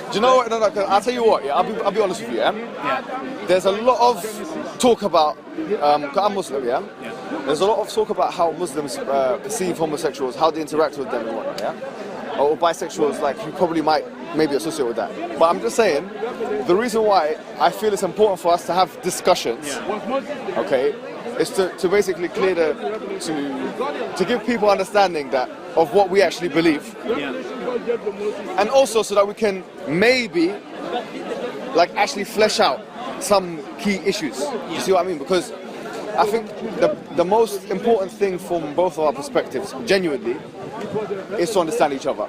Do you know what? No, I'll tell you what. Yeah, I'll be honest with you. Yeah. There's a lot of talk about. 'Cause I'm Muslim. Yeah. There's a lot of talk about how Muslims perceive homosexuals, how they interact with them and whatnot. Yeah. Or bisexuals, like you probably might maybe associate with that. But I'm just saying, the reason why I feel it's important for us to have discussions, okay, is to basically clear to give people understanding that of what we actually believe, and also so that we can maybe like actually flesh out some key issues. You see what I mean? Because I think the most important thing from both of our perspectives, genuinely, is to understand each other.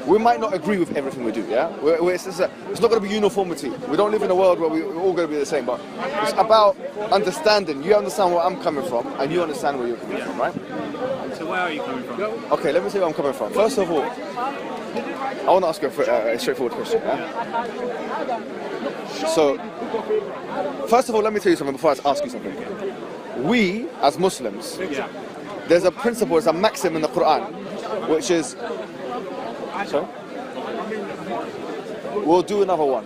We might not agree with everything we do, it's not going to be uniformity. We don't live in a world where we're all going to be the same, but it's about understanding. You understand where I'm coming from, and you understand where you're coming from, right? So where are you coming from? Okay, let me see where I'm coming from. First of all, I want to ask you a straightforward question. So, first of all, let me tell you something before I ask you something. We, as Muslims, there's a principle, there's a maxim in the Quran, which is... Sorry? We'll do another one.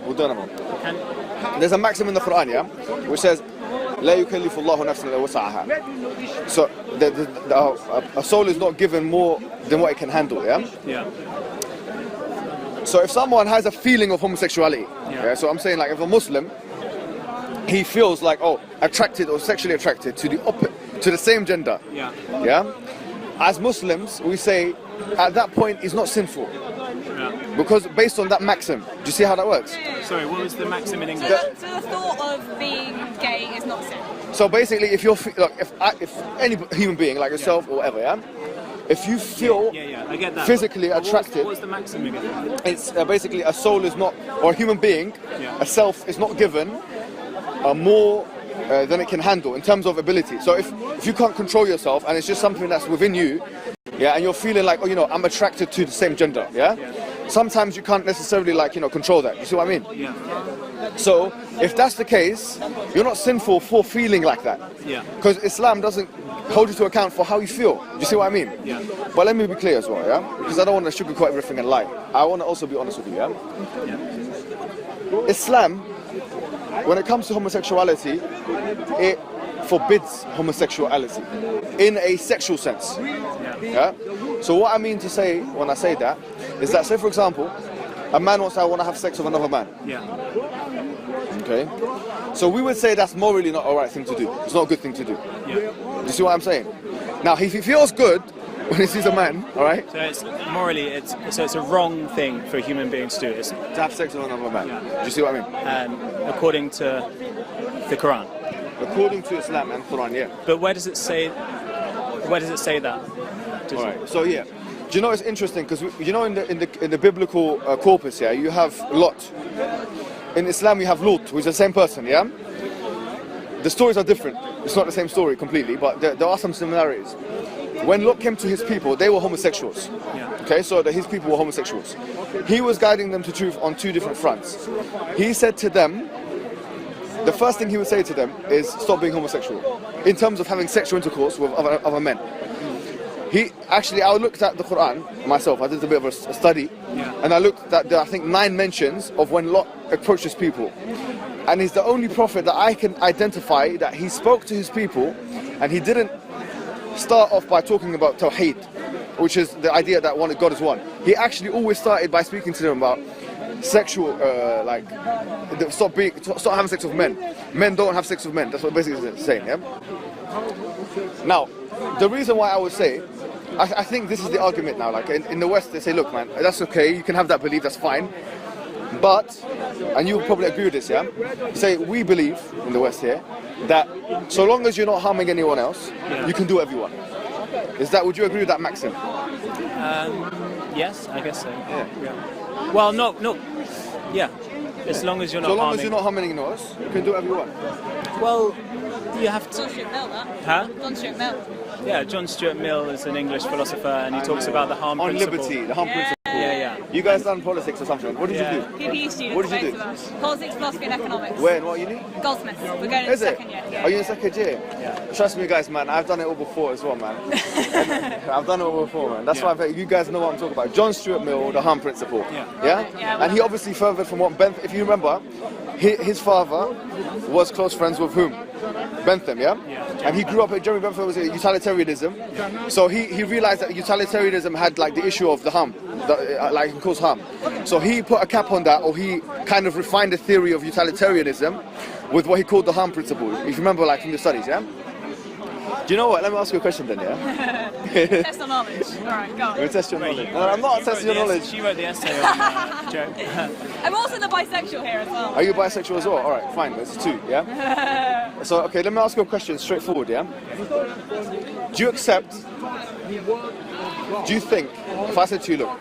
There's a maxim in the Quran, which says, لا يكلف الله نفسا إلا وسعها. So, a soul is not given more than what it can handle, So if someone has a feeling of homosexuality, so I'm saying like if a Muslim, he feels like, attracted or sexually attracted to the same gender, as Muslims, we say, at that point, it's not sinful. Because based on that maxim, do you see how that works? Sorry, what was the maxim in English? So the thought of being gay is not sin. So basically, if you're, if any human being like yourself or whatever, if you feel I get that. physically attracted, what was the maxim again? It's basically a soul is not, or a human being, a self is not given more than it can handle in terms of ability. So if you can't control yourself and it's just something that's within you, and you're feeling like, I'm attracted to the same gender, sometimes you can't necessarily control that. You see what I mean? So if that's the case, you're not sinful for feeling like that. Because Islam doesn't hold you to account for how you feel. Do you see what I mean? But let me be clear as well, because I don't want to sugarcoat everything and lie. I want to also be honest with you, Islam, when it comes to homosexuality, it forbids homosexuality in a sexual sense. So what I mean to say when I say that is that, say for example, a man wants to want to have sex with another man. Okay. So we would say that's morally not a right thing to do. It's not a good thing to do. Do you see what I'm saying? Now, if he feels good when he sees a man, all right? So it's morally, it's a wrong thing for a human being to do. It's to have sex with another man. Do you see what I mean? According to the Quran. According to Islam and Quran, But where does it say? Where does it say that? All right. So do you know it's interesting because in the biblical corpus, you have Lot. In Islam, you have Lut, who is the same person, The stories are different. It's not the same story completely, but there are some similarities. When Lot came to his people, they were homosexuals. Okay, so his people were homosexuals. He was guiding them to truth on two different fronts. He said to them, the first thing he would say to them is stop being homosexual, in terms of having sexual intercourse with other men. I looked at the Quran myself. I did a bit of a study, and I looked at I think 9 mentions of when Lot approached his people, and he's the only prophet that I can identify that he spoke to his people, and he didn't start off by talking about Tawheed, which is the idea that God is one. He actually always started by speaking to them about sexual, stop having sex with men. Men don't have sex with men. That's what basically it's saying. Now, the reason why I would say, I think this is the argument now. Like in the West, they say, look, man, that's okay. You can have that belief. That's fine. But, and you probably agree with this, say we believe in the West here that so long as you're not harming anyone else, you can do whatever you want. Would you agree with that maxim? Yes, I guess so. Well, no. As long as you're not as you're not harming anyone else, you can do whatever you want. Well, you have to. John Stuart Mill, that. Huh? John Stuart Mill. Yeah, John Stuart Mill is an English philosopher, and he talks about the harm principle. On liberty, the harm principle. You guys done politics or something? What did you do? PPE students, What did you both do? of us. Politics, philosophy and economics. Where and what uni? Goldsmiths. We're going in Is it? second year. Yeah. Are you in second year? Yeah. Trust me, guys, man. I've done it all before as well, man. I've done it all before, man. That's why you guys know what I'm talking about. John Stuart Mill, the Hum Principle. Yeah. And he obviously furthered from what Bentham. If you remember, his father was close friends with whom? Bentham, yeah? And he grew up. Jeremy Bentham was a utilitarianism, so he realized that utilitarianism had like the issue of the hum, like it calls hum. So he put a cap on that, or he kind of refined the theory of utilitarianism with what he called the hum principle. If you remember, like from your studies, yeah. Do you know what? Let me ask you a question then, yeah? Test your knowledge. Alright, go on. We'll test your knowledge. No, I'm not testing your knowledge. She wrote the essay on Joe. I'm also the bisexual here as well. Are you bisexual as well? Alright, fine, there's two, yeah? So, okay, let me ask you a question straightforward, yeah? Do you accept, do you think, if I said to you, look,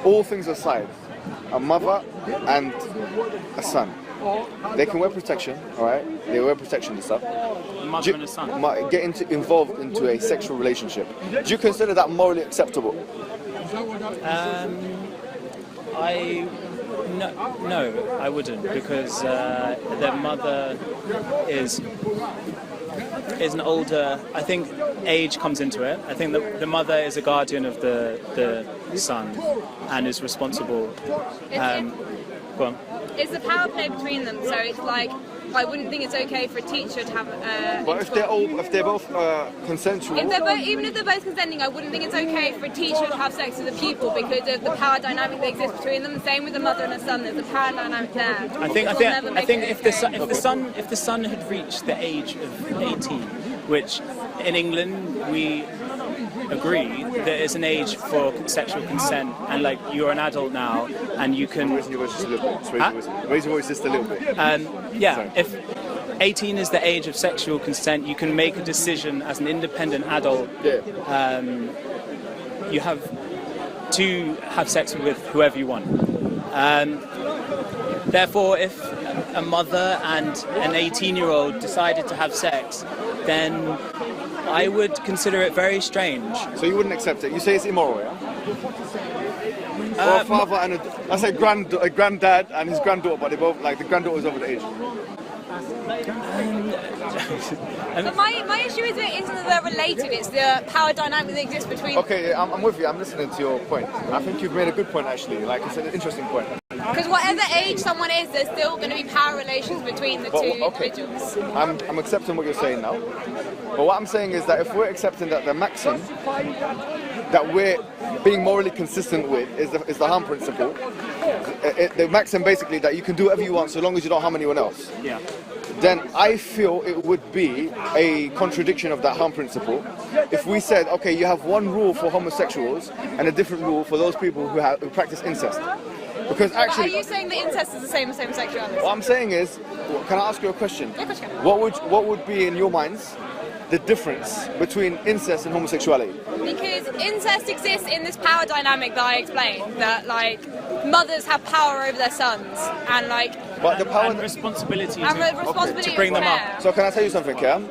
all things aside, a mother and a son, they can wear protection, alright? They wear protection and stuff. Mother and a son. Get involved into a sexual relationship. Do you consider that morally acceptable? No, I wouldn't, because their mother is an older. I think age comes into it. I think that the mother is a guardian of the son and is responsible. Go on. It's the power play between them, so it's like I wouldn't think it's okay for a teacher to have. But if they're both consensual. Even if they're both consenting, I wouldn't think it's okay for a teacher to have sex with a pupil because of the power dynamic that exists between them. Same with a mother and a son. There's a power dynamic there. I think if the son had reached the age of 18, which in England we agree there is an age for sexual consent, and like you're an adult now and you can Raise your voice just a little bit. Raise your voice just a little bit. Sorry. If 18 is the age of sexual consent, you can make a decision as an independent adult. You have to have sex with whoever you want. Therefore, if a mother and an 18-year-old decided to have sex, then I would consider it very strange. So you wouldn't accept it? You say it's immoral, yeah? Or a father and a granddad and his granddaughter, but they both, like, the granddaughter's over the age. But my issue isn't that they're related, it's the power dynamic that exists between Okay, I'm with you, I'm listening to your point. I think you've made a good point, actually. Like, it's an interesting point. because whatever age someone is, there's still going to be power relations between the two individuals. I'm accepting what you're saying now. But what I'm saying is that if we're accepting that the maxim that we're being morally consistent with is the harm principle, the maxim basically that you can do whatever you want so long as you don't harm anyone else. Yeah. Then I feel it would be a contradiction of that harm principle if we said, okay, you have one rule for homosexuals and a different rule for those people who practice incest. Because actually, But are you saying that incest is the same as homosexuality? what I'm saying is, can I ask you a question? Yeah, of course you can. What would be in your minds the difference between incest and homosexuality? Because incest exists in this power dynamic that I explained, that like mothers have power over their sons and like But the power and responsibility responsibility to bring them up. there. So can I tell you something, Cam?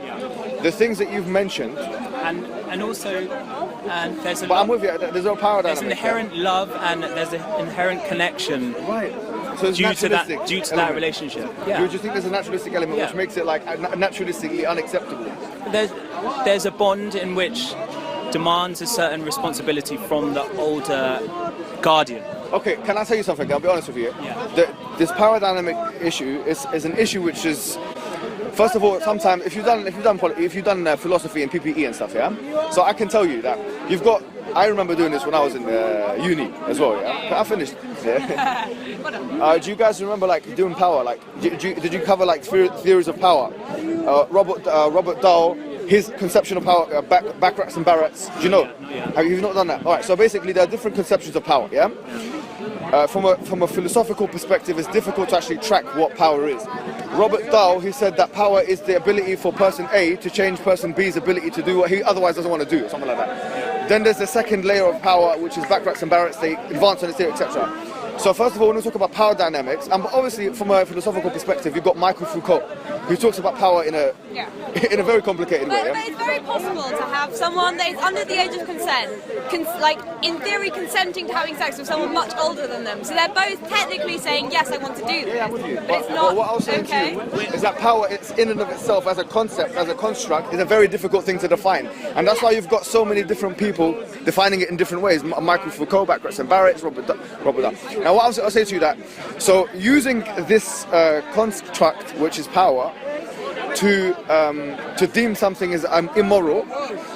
The things that you've mentioned, And also there's a but I'm with you. There's no power there's dynamic. an inherent love and there's an inherent connection right. So it's due to that element. relationship. Do you think there's a naturalistic element Yeah. which makes it like naturalistically unacceptable? There's a bond in which demands a certain responsibility from the older guardian. Okay, can I tell you something? I'll be honest with you. Yeah. This power dynamic issue is an issue which is, first of all, sometimes if you've done philosophy and PPE and stuff, yeah. So I can tell you that you've got. I remember doing this when I was in uni as well. Yeah, I finished. Yeah. Do you guys remember like doing power? Like, did you cover like theories of power? Robert Dahl, his conception of power, Backrats and Barretts. Do you know? Have you not done that? All right. So basically, there are different conceptions of power. Yeah. From a philosophical perspective, it's difficult to actually track what power is. Robert Dahl, he said that power is the ability for person A to change person B's ability to do what he otherwise doesn't want to do, or something like that. Then there's the second layer of power, which is Backrats and Barretts. They advance on it, etc. So first of all, when we talk about power dynamics, and obviously from a philosophical perspective, you've got Michael Foucault. who talks about power in a in a very complicated way. But it's very possible to have someone that is under the age of consent, like in theory consenting to having sex with someone much older than them. So they're both technically saying, yes, I want to do this. I'm with you. But it's not what I was saying okay. to you is that power, it's in and of itself as a concept, as a construct, is a very difficult thing to define. And that's why you've got so many different people defining it in different ways. Michael Foucault, Gretchen Barrett, Robert Duff. Now what I'll say to you that, so using this construct, which is power, to deem something as immoral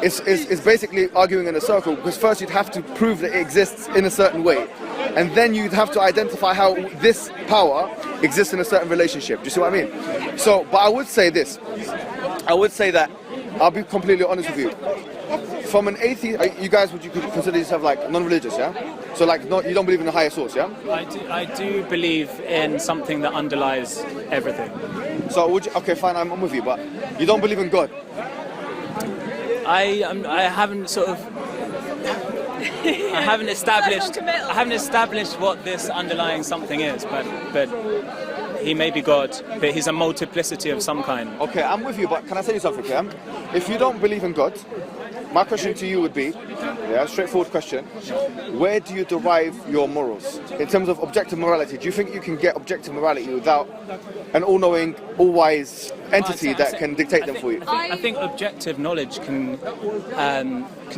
is basically arguing in a circle, because first you'd have to prove that it exists in a certain way, and then you'd have to identify how this power exists in a certain relationship. Do you see what I mean? So, but I would say this. I would say that, I'll be completely honest with you. From an atheist, you guys, would you consider yourself like non-religious, yeah? So like, you don't believe in a higher source, yeah? I do believe in something that underlies everything. So would you, okay, fine, I'm with you, but you don't believe in God? I haven't sort of, I haven't established what this underlying something is, but he may be God, but he's a multiplicity of some kind. Okay, I'm with you, but can I tell you something, yeah? If you don't believe in God, my question to you would be, straightforward question, where do you derive your morals? In terms of objective morality, do you think you can get objective morality without an all-knowing, all-wise entity that can dictate them for you? I think objective knowledge can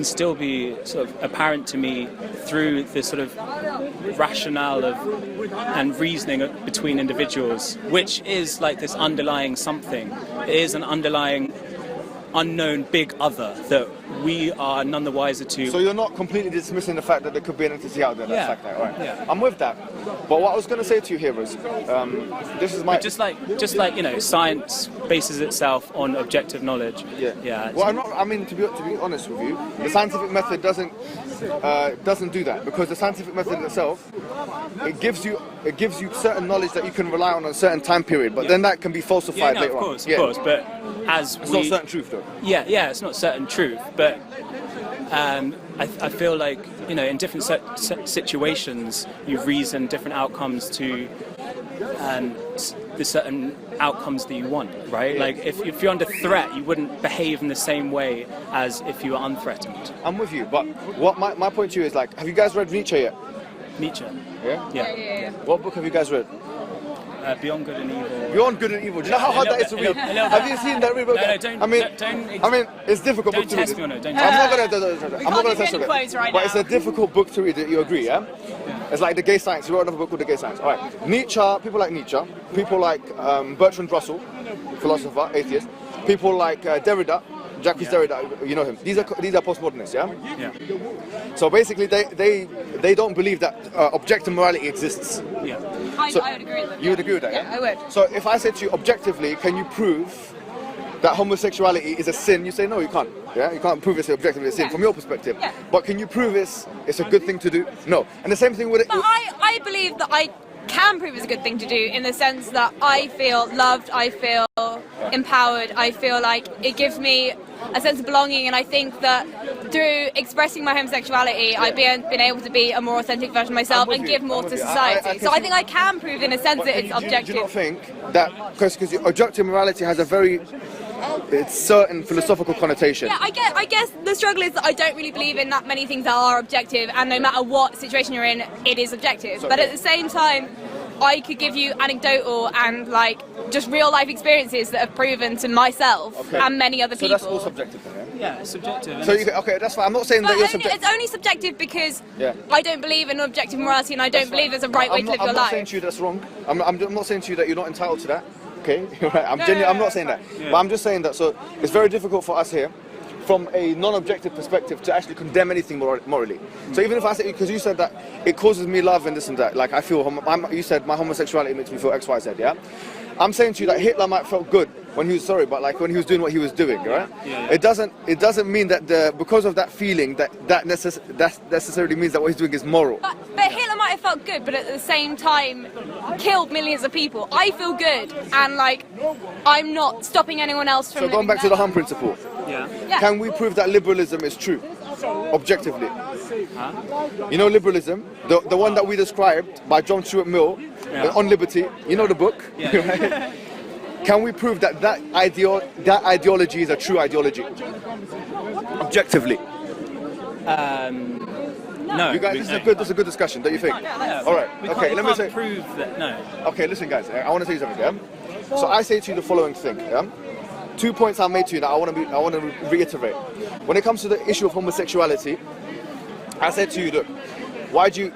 still be sort of apparent to me through this sort of rationale and reasoning between individuals, which is like this underlying something. It is an underlying unknown big other that we are none the wiser to. So you're not completely dismissing the fact that there could be an entity out there that's like that, right? Yeah. I'm with that. But what I was going to say to you here is, this is my... Just like science bases itself on objective knowledge. Yeah. Well, to be honest with you, the scientific method doesn't do that, because the scientific method itself, it gives you certain knowledge that you can rely on a certain time period, but then that can be falsified later on. Of course, but it's not certain truth though. Yeah, it's not certain truth, but I feel like, in different situations you reason different outcomes to the certain outcomes that you want, right? Like if you're under threat, you wouldn't behave in the same way as if you were unthreatened. I'm with you, but what my point to you is, like, have you guys read Nietzsche yet? Nietzsche? Yeah. What book have you guys read? Beyond Good and Evil. Beyond Good and Evil. Do you know how hard that is to read? Have you seen that book? No, don't. I mean, it's a difficult book to read. Test me on it. I'm not gonna test on it. But it's a difficult book to read. You agree, yeah? It's like The Gay Science. He wrote another book called The Gay Science. All right. Nietzsche. People like Nietzsche. People like Bertrand Russell, philosopher, atheist. People like Derrida. Jacques Derrida, you know him. These are postmodernists, yeah? Yeah. So basically, they don't believe that objective morality exists. Yeah. I would agree with them. You would agree with that, Yeah, I would. So if I said to you, objectively, can you prove that homosexuality is a sin? You say, no, you can't. Yeah, you can't prove it's objectively a sin from your perspective. Yeah. But can you prove it's a good thing to do? No. And the same thing with it. But I believe that I can prove it's a good thing to do, in the sense that I feel loved, I feel empowered, I feel like it gives me a sense of belonging, and I think that through expressing my homosexuality, I've been able to be a more authentic version of myself and give more to society. So I think I can prove, in a sense, that it's objective. Do you not think that, because objective morality has a very certain philosophical connotation? Yeah, I guess the struggle is that I don't really believe in that many things that are objective, and no matter what situation you're in, it is objective. But at the same time, I could give you anecdotal and just real life experiences that have proven to myself and many other people. So that's all subjective then, yeah? Yeah, it's subjective. So okay, that's fine. I'm not saying that you're subjective. It's only subjective because I don't believe in objective morality, and I don't believe there's a right way to live your life. I'm not saying to you that's wrong. I'm not saying to you that you're not entitled to that. Okay, right. I'm not saying that. Yeah. But I'm just saying that. So it's very difficult for us here, from a non-objective perspective, to actually condemn anything morally. So even if I say, because you said that it causes me love and this and that, like I feel, you said my homosexuality makes me feel X, Y, Z, yeah? I'm saying to you that Hitler might have felt good when he was sorry, but when he was doing what he was doing, right? Yeah. It doesn't mean that because of that feeling that necessarily means that what he's doing is moral. But Hitler might have felt good, but at the same time killed millions of people. I feel good, and I'm not stopping anyone else from. So going back to the Hum principle. Yeah. Can we prove that liberalism is true, objectively? You know liberalism, the one that we described by John Stuart Mill on Liberty. You know the book. Yeah. can we prove that that ideology is a true ideology? Objectively. No. You guys, this is a good discussion, don't you think? Yeah. All right. We Okay. Let me say. prove that. No. Okay. Listen, guys. I want to say something. Yeah. So I say to you the following thing. Yeah. 2 points I made to you that I want to reiterate. When it comes to the issue of homosexuality, I said to you, look, why do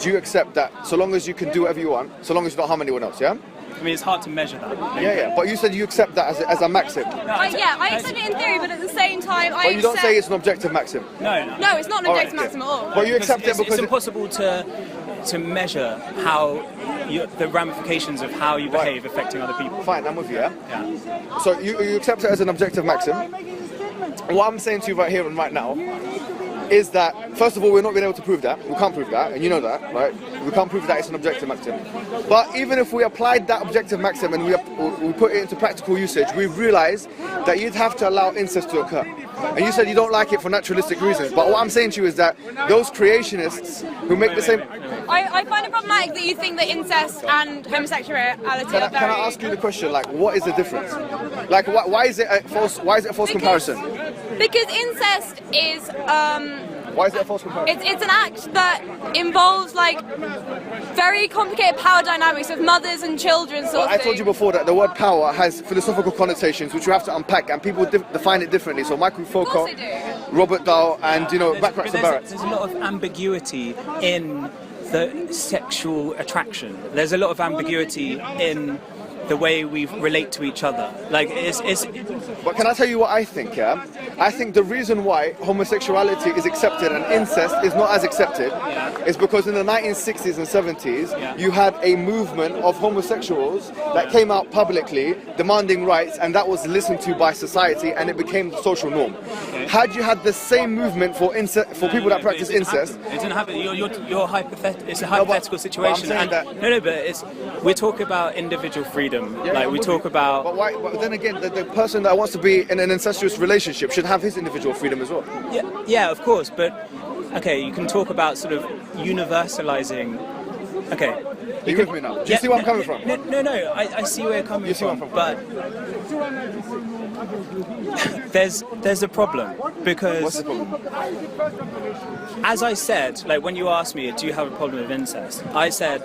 you accept that so long as you can do whatever you want, so long as you don't harm anyone else? Yeah. I mean, it's hard to measure that. Yeah. But you said you accept that as a maxim. I accept it in theory, but at the same time, But you don't say it's an objective maxim. No. No, it's not an objective Alright, maxim at all. But you accept it because it's impossible to measure how the ramifications of how you behave affecting other people. Fine, I'm with you. Yeah. Yeah. So you accept it as an objective maxim. What I'm saying to you right here and right now is that, first of all, we're not being able to prove that. We can't prove that, and you know that, right? We can't prove that it's an objective maxim. But even if we applied that objective maxim and we put it into practical usage, we realize that you'd have to allow incest to occur. And you said you don't like it for naturalistic reasons. But what I'm saying to you is that those creationists who make the same... I find it problematic that you think that incest and homosexuality are very... Can I ask you the question, like, what is the difference? Like, why is it a false comparison? Because incest is... Why is it a false comparison? It's an act that involves like very complicated power dynamics of mothers and children sort of I told you before that the word power has philosophical connotations which you have to unpack, and people define it differently. So Michael Foucault, Robert Dahl, and Backracks and Barretts. There's a lot of ambiguity in the sexual attraction. There's a lot of ambiguity in the way we relate to each other. Like it's. But can I tell you what I think? Yeah, I think the reason why homosexuality is accepted and incest is not as accepted is because in the 1960s and 70s you had a movement of homosexuals that came out publicly demanding rights, and that was listened to by society, and it became the social norm. Had you had the same movement for people that practice incest, it didn't happen. You're hypothetical. It's a hypothetical situation. But We're talking about individual freedom. We talk about. But why? But then again, the person that wants to be in an incestuous relationship should have his individual freedom as well. Yeah, of course. But okay, you can talk about sort of universalizing. Okay. You with me now? Do you see where I'm coming from? No. I see where you're coming from. But there's a problem because. What's the problem? As I said, like when you asked me, do you have a problem with incest? I said,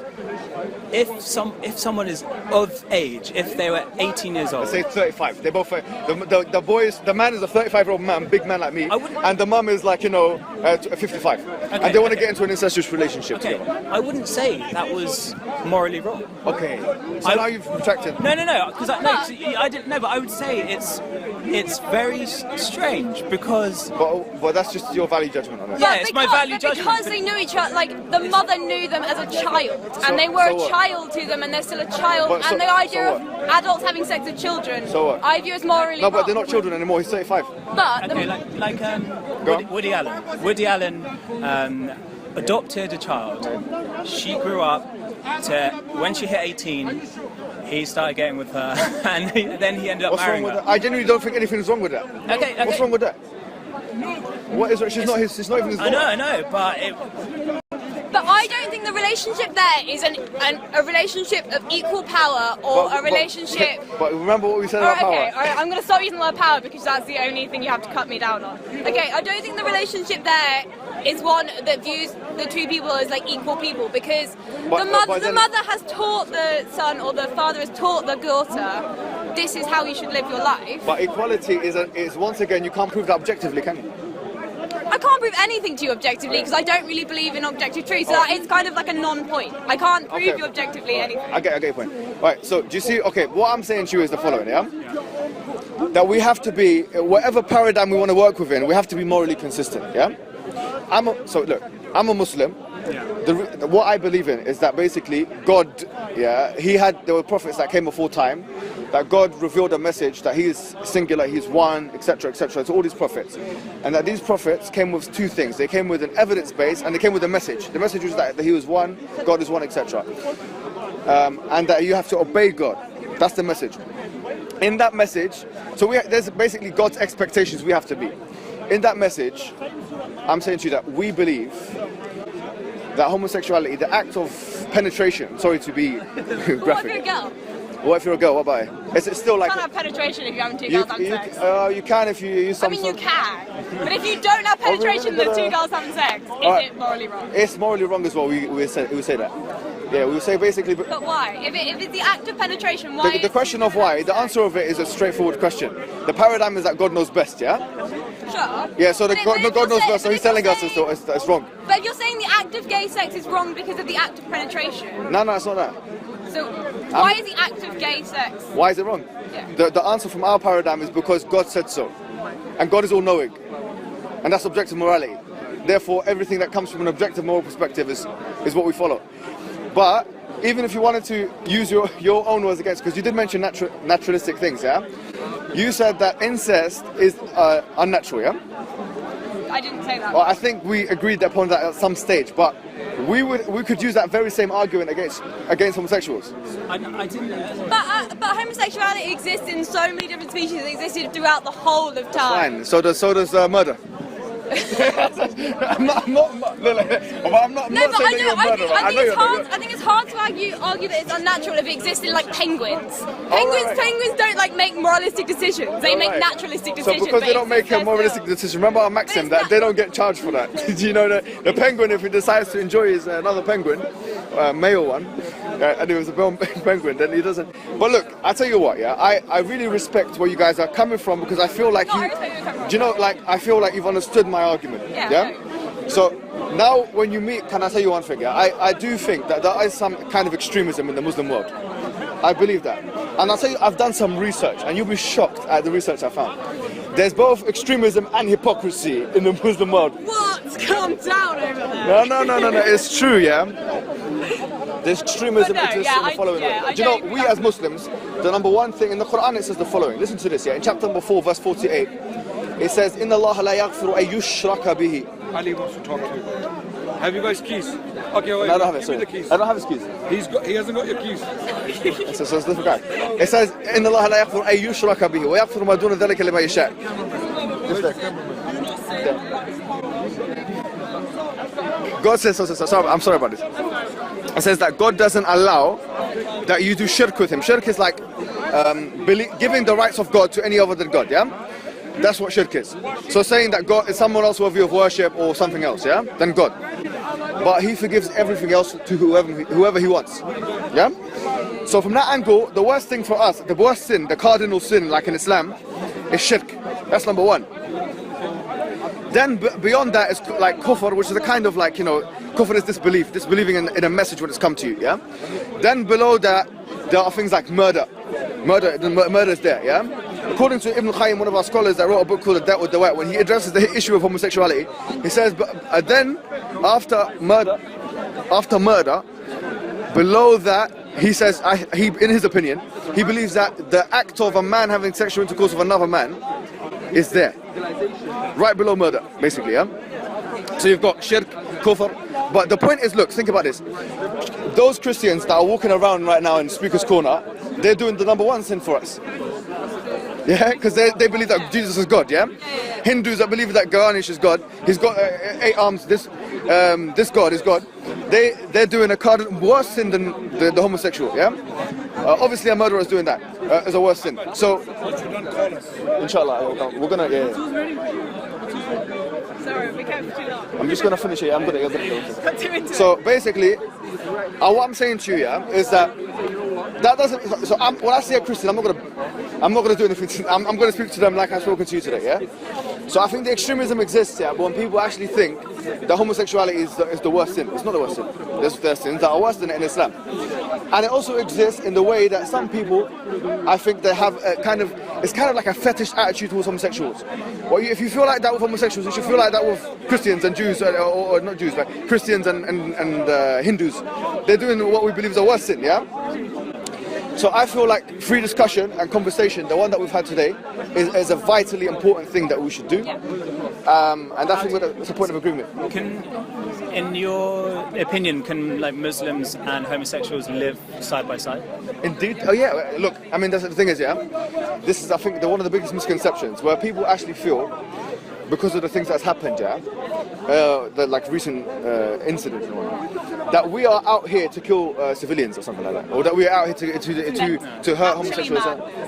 if someone is of age, if they were 18 years old. Let's say 35. They both the man is a 35-year-old man, big man like me, and the mum is like 55, and they want to get into an incestuous relationship together. I wouldn't say that was morally wrong. Okay. So now you've retracted. No, because I didn't know, but I would say it's very strange because. But that's just your value judgment on it. Yeah, it's my value judgment. Because they knew each other, like the mother knew them as a child, and they were a child to them, and they're still a child. And the idea of adults having sex with children, I view as morally wrong. No, but they're not children anymore. He's 35. But Woody Allen. Woody Allen adopted a child. She grew up to when she hit 18. He started getting with her, and then he ended up marrying her. I genuinely don't think anything's wrong with that. Okay. What's wrong with that? What is it? She's not even his daughter. I know, but I don't think the relationship there is a relationship of equal power or a relationship. But remember what we said about power. Okay, all right, I'm going to stop using the word power because that's the only thing you have to cut me down on. Okay, I don't think the relationship there is one that views the two people as like equal people, because the mother has taught the son, or the father has taught the daughter, this is how you should live your life. But equality is once again, you can't prove that objectively, can you? I can't prove anything to you objectively because I don't really believe in objective truth, so it's kind of like a non-point. I can't prove you objectively anything. I get your point. Right, so do you see, what I'm saying to you is the following, that we have to be, whatever paradigm we want to work within, we have to be morally consistent, I'm a Muslim. What I believe in is that basically God, there were prophets that came before time, that God revealed a message that He is singular, He's one, etc., to all these prophets, and that these prophets came with two things. They came with an evidence base, and they came with a message. The message was that He was one, God is one, etc., and that you have to obey God. That's the message. In that message, there's basically God's expectations we have to be. In that message, I'm saying to you that we believe that homosexuality, the act of penetration, sorry to be graphic. What if you're a girl? What about it? Is it still You like... can't have penetration if you're having two girls having sex. You can if you use some... I mean, you can. But if you don't have penetration, there's two girls having sex. Is it morally wrong? It's morally wrong as well. We would say that. Yeah, we would say basically... But why? If it's the act of penetration, why? The question of why, the answer of it is a straightforward question. The paradigm is that God knows best, yeah? Sure. Yeah, so God knows best, so he's telling us it's wrong. But if you're saying the act of gay sex is wrong because of the act of penetration... No, it's not that. So, why is the act of gay sex... Why is it wrong? Yeah. The answer from our paradigm is because God said so. And God is all-knowing. And that's objective morality. Therefore, everything that comes from an objective moral perspective is what we follow. But even if you wanted to use your own words against, because you did mention naturalistic things, yeah? You said that incest is unnatural, yeah? I didn't say that. Well, I think we agreed upon that at some stage, but we could use that very same argument against homosexuals. I didn't know. But homosexuality exists in so many different species. It existed throughout the whole of time. Fine. So does murder. I'm not saying you're a murderer. I think it's hard to argue that it's unnatural if it existed like penguins. Penguins don't like make moralistic decisions. They make naturalistic decisions. So because they don't make a moralistic decision, remember our maxim that they don't get charged for that. Do you know that the penguin, if he decides to enjoy his another penguin, male one, and it was a penguin, then he doesn't. But look, I tell you what, yeah, I really respect where you guys are coming from because I feel like I feel like you've understood my argument. Yeah? So now when you meet, can I tell you one thing? Yeah? I do think that there is some kind of extremism in the Muslim world. I believe that. And I'll tell you, I've done some research and you'll be shocked at the research I found. There's both extremism and hypocrisy in the Muslim world. What? Calm down over there. No, it's true, yeah? There's extremism exists in the following way. Do you know, we as Muslims, the number one thing in the Quran, it says the following. Listen to this, yeah? In chapter number 4, verse 48, it says, إِنَّ اللَّهَ لَا يَغْفِرُ أَن يُشْرَكَ بِهِ. Ali wants to talk to you. Have you guys keys? Okay, wait. No, I don't have it. Give me the keys. I don't have his keys. He hasn't got your keys. So it's a different guy. It says, إِنَّ اللَّهَ لَا يَغْفِرُ أَن يُشْرَكَ بِهِ وَيَغْفِرُ مَا دُونَ ذَلِكَ لِمَن يَشَاءُ. God says, sorry, I'm sorry about this. It says that God doesn't allow that you do shirk with him. Shirk is like giving the rights of God to any other than God, yeah? That's what shirk is. So saying that God is someone else worthy of worship or something else, yeah? Than God. But he forgives everything else to whoever he wants, yeah? So from that angle, the worst thing for us, the worst sin, the cardinal sin, like in Islam, is shirk. That's number one. Then beyond that is like kufr, which is a kind of like, kufr is disbelieving in a message when it's come to you, yeah? Then below that, there are things like murder. Murder is there, yeah? According to Ibn Qayyim, one of our scholars that wrote a book called The Debt with the Wet, when he addresses the issue of homosexuality, he says, then after murder, below that, he says, in his opinion, he believes that the act of a man having sexual intercourse with another man is there. Right below murder, basically, yeah? So you've got shirk, kufr, but the point is, look, think about this. Those Christians that are walking around right now in Speaker's Corner, they're doing the number one sin for us. Yeah, because they believe that Jesus is God, yeah? Hindus that believe that Ganesh is God, he's got 8 arms, this God is God. They're doing a worse sin than the homosexual, yeah? Obviously a murderer is doing that, as a worse sin. So, inshallah, we're gonna, Sorry, we can't do that. I'm just gonna finish it, I'm gonna So basically, what I'm saying to you, yeah, is that doesn't. So when I see a Christian, I'm not gonna do anything. I'm gonna speak to them like I've spoken to you today. Yeah. So I think the extremism exists. Yeah. But when people actually think that homosexuality is the worst sin, it's not the worst sin. There's sins that are worse than it in Islam. And it also exists in the way that some people, I think they have it's kind of like a fetish attitude towards homosexuals. Well, if you feel like that with homosexuals, you should feel like that with Christians and Jews, or not Jews, but Christians and Hindus. They're doing what we believe is a worse sin. Yeah. So I feel like free discussion and conversation, the one that we've had today, is a vitally important thing that we should do. And I think it's a point of agreement. In your opinion, can Muslims and homosexuals live side by side? Indeed. Oh yeah. Look, I mean, the thing is, yeah, this is, I think, one of the biggest misconceptions where people actually feel because of the things that's happened, yeah, the like recent incidents and whatnot, that we are out here to kill civilians or something like that, or that we are out here to hurt homosexuals.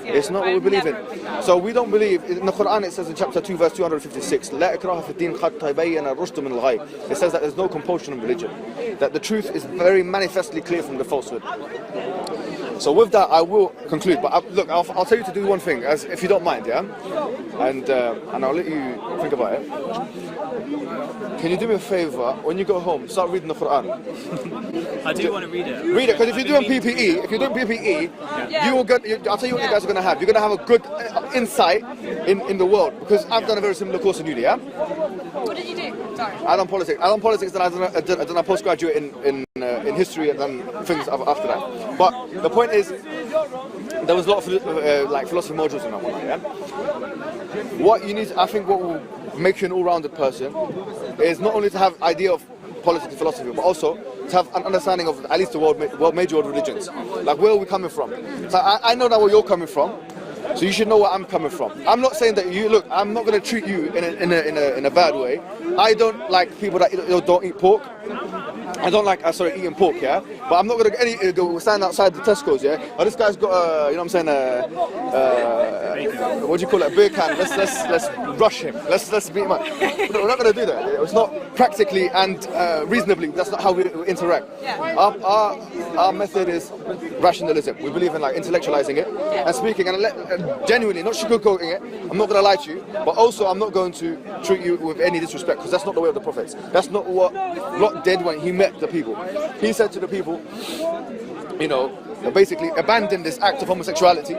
It's not what we believe in. So we don't believe in the Quran. It says in chapter 2, verse 256, "La ikraha fi din qad tabayyana ar-rushd min al-ghayy." It says that there's no compulsion in religion, that the truth is very manifestly clear from the falsehood. So with that, I will conclude. But look, I'll tell you to do one thing, as if you don't mind, yeah. And I'll let you think about it. Can you do me a favour? When you go home, start reading the Quran. I do want to read it. Read it, because if you're doing PPE, you will get. I'll tell you what you guys are going to have. You're going to have a good insight in the world. Because I've done a very similar course in uni. Yeah. What did you do? Sorry. I done politics. Then I done a postgraduate in history, and then things after that. But the point is, there was a lot of like philosophy modules in that one. Yeah. What you need, I think, what will make you an all-rounded person is not only to have idea of politics and philosophy, but also to have an understanding of at least the major world religions. Like, where are we coming from? So I know now where you're coming from, so you should know where I'm coming from. I'm not saying that you look. I'm not going to treat you in a bad way. I don't like people that don't eat pork. I don't like eating pork, yeah. But I'm not gonna go stand outside the Tesco's, yeah. Oh, this guy's got you know what I'm saying, what do you call it, a beer can. Let's rush him. Let's beat him up. We're not gonna do that. It's not practically and reasonably. That's not how we interact. Our method is rationalism. We believe in like intellectualizing it and speaking and genuinely, not sugarcoating it. I'm not gonna lie to you, but also I'm not going to treat you with any disrespect, because that's not the way of the prophets. That's not what Lot did when he met the people. He said to the people, you know, basically abandon this act of homosexuality,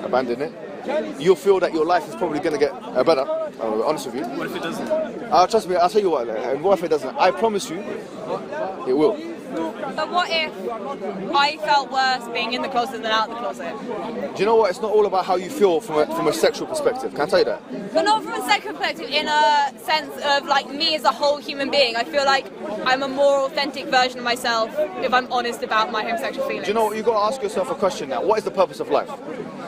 abandon it. You'll feel that your life is probably going to get better. I'll be honest with you. What if it doesn't? Trust me, I'll tell you what, and what if it doesn't? I promise you, it will. But what if I felt worse being in the closet than out of the closet? Do you know what? It's not all about how you feel from a sexual perspective. Can I tell you that? But not from a sexual perspective, in a sense of like me as a whole human being. I feel like I'm a more authentic version of myself if I'm honest about my homosexual feelings. Do you know what? You've got to ask yourself a question now. What is the purpose of life?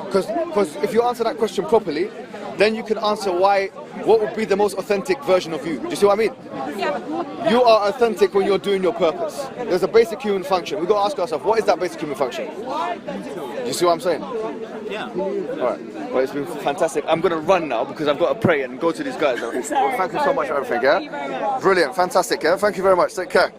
Because if you answer that question properly, then you can answer what would be the most authentic version of you. Do you see what I mean? Yeah. You are authentic when you're doing your purpose. There's a basic human function. We've got to ask ourselves, what is that basic human function? Do you see what I'm saying? Yeah. Alright. Well, it's been fantastic. I'm going to run now because I've got to pray and go to these guys. Well, thank you so much for everything, yeah? Brilliant. Fantastic, yeah? Thank you very much. Take care.